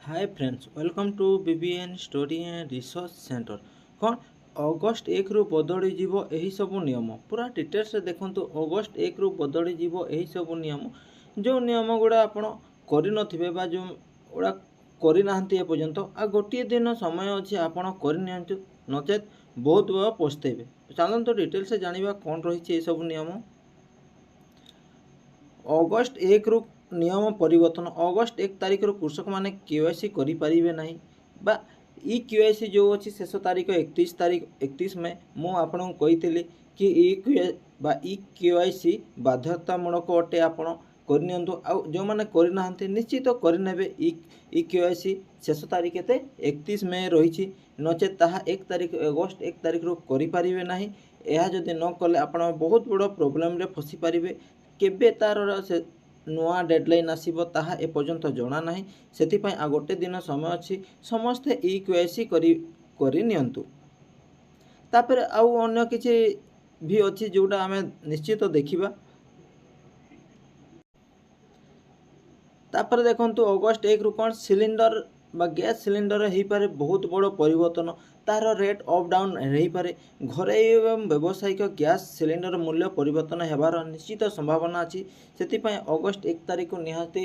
Hi friends welcome to BBN study and research centre कौन August 1 रु बदली जीव यही सब नियम पूरा डिटेल्स देखंतु अगस्ट 1 रु बदली जीव यही सब नियम जो नियम गुड़ा आपण करि नथिबे बा जो गुड़ा करि नाहंती ए पर्यंत आ गोटे दिन समय अछि आपण करि नियंतु नचेत बहुत बड़ पछतेबे। चलंतु डिटेल्स जानिबा कोन रहिछि ए सब नियम। अगस्ट 1 रु नियम परिवर्तन अगस्ट 1 तारिख कृषक मैंने केवाईसी करें ना बा इ केवाईसी जो अच्छी शेष तारीख 31 में मु आपन कही कि इ केवाईसी बाध्यतामूलक अटे आपण करनियंतु आ जो मैंने करना निश्चित करने इ केवाईसी शेष तारीख के 31 में रही नचे ताहा 1 तारीख अगस्ट 1 तारीख रू करें ना यह जदि न कले आपण बहुत बड़ प्रोब्लेम रे फसी पारिबे केबे तार से नुआ डेडलाइन आसीबो ताहा ए पर्यंत जणा नाही सेतिपय आ गोटे दिन समय अछि समस्ते इ केवाईसी करी नियंतु। तापर आउ अन्य किछि भी अछि जोटा हमें निश्चित देखिबा। तापर देखंतु अगस्ट 1 रु कोन सिलिंडर बा गैस सिलिंडर ही पारे बहुत बड़ परिवर्तन तार रेट अप डाउन रही पारे घरे एवं व्यावसायिक गैस सिलिंडर मूल्य परिवर्तन हेबार निश्चित संभावना अछि सेतिपय अगस्ट 1 तारिख निहाती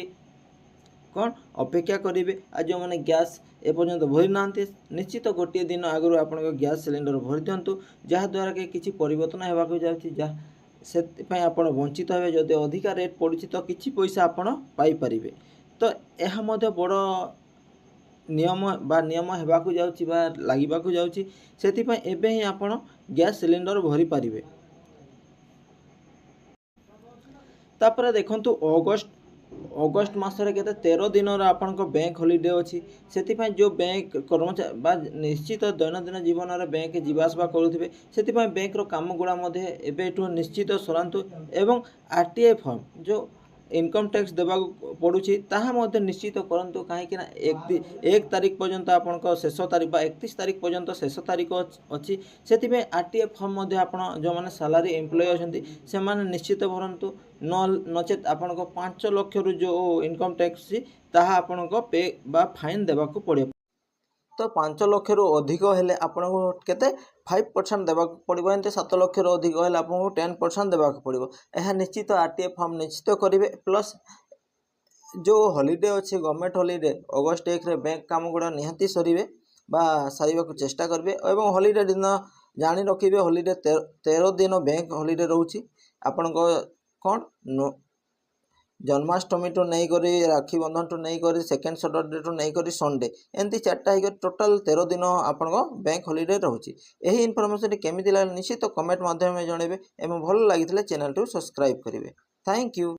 कौन अपेक्षा करेंगे आ जो मैंने गैस एपर्यंत भरी ना निश्चित गोटे दिन आगु आप गैस सिलिंडर भरी दिंतु जहाद्वारा कि किसी परिवर्तन होगा जाऊँगी से आप वंचित हे जदि अधिका रेट पड़ी तो किसी पैसा आपड़ पाइपर तो यह बड़ नियम बा नियम होगाकू लगवाक जाऊँगी एवं ही आप गैस सिलिंडर भरी पारे। तापर देखंतु अगस्ट मसरे के 13 दिन आपण बैंक हॉलिडे अच्छी से जो बैंक कर्मचारी बा निश्चित दैनंदिन जीवन में बैंक जीवासवा करुवे से बैंक काम गुड़ा एवं निश्चित सरातु एवं आरटीआई फॉर्म जो इनकम टैक्स देवा पड़ुछि ताहा निश्चित करंतु कहीं 1 तारीख पर्यंत आपण शेष तारीख 31 तारीख पर्यंत शेष तारीख अच्छी से आरटीआई फॉर्म आप जो मैंने सैलरी एम्प्लॉय अच्छी से निश्चित भरतु नचेत आपण 5 लाख रु जो इनकम टैक्स ताहा आपण पे बा फाइन देवाक पड़े तो 5 लाख रु अधिक हेले आपको केते 5% देवाक पड़ो एमती 7 लाख रु अधिक हेले आपको 10% देवाक पड़ो यह निश्चित आरटीआई फॉर्म निश्चित करेंगे प्लस जो हॉलिडे अच्छे गवर्नमेंट हॉलिडे अगस्ट 1 रे बैंक काम गुड़ा निहाती सरीबे बा सारिबा को चेष्टा करेंगे एवं हॉलिडे दिन जानी रखिए हॉलिडे 13 दिन बैंक हॉलिडे रोची आपण कौन जन्माष्टमी टू नहीं करी राखी बंधन टू नहीं करी सेकेंड सैटरडे टू नहीं करी संडे एमती 4टा टोटाल 13 दिन आपण बैंक हॉलिडे रोची। यही इनफॉरमेशन केमिति लागला निश्चित कमेंट माध्यम में जनइबे एवं भल लागिथिले चैनल टू सब्सक्राइब करेंगे। Thank you.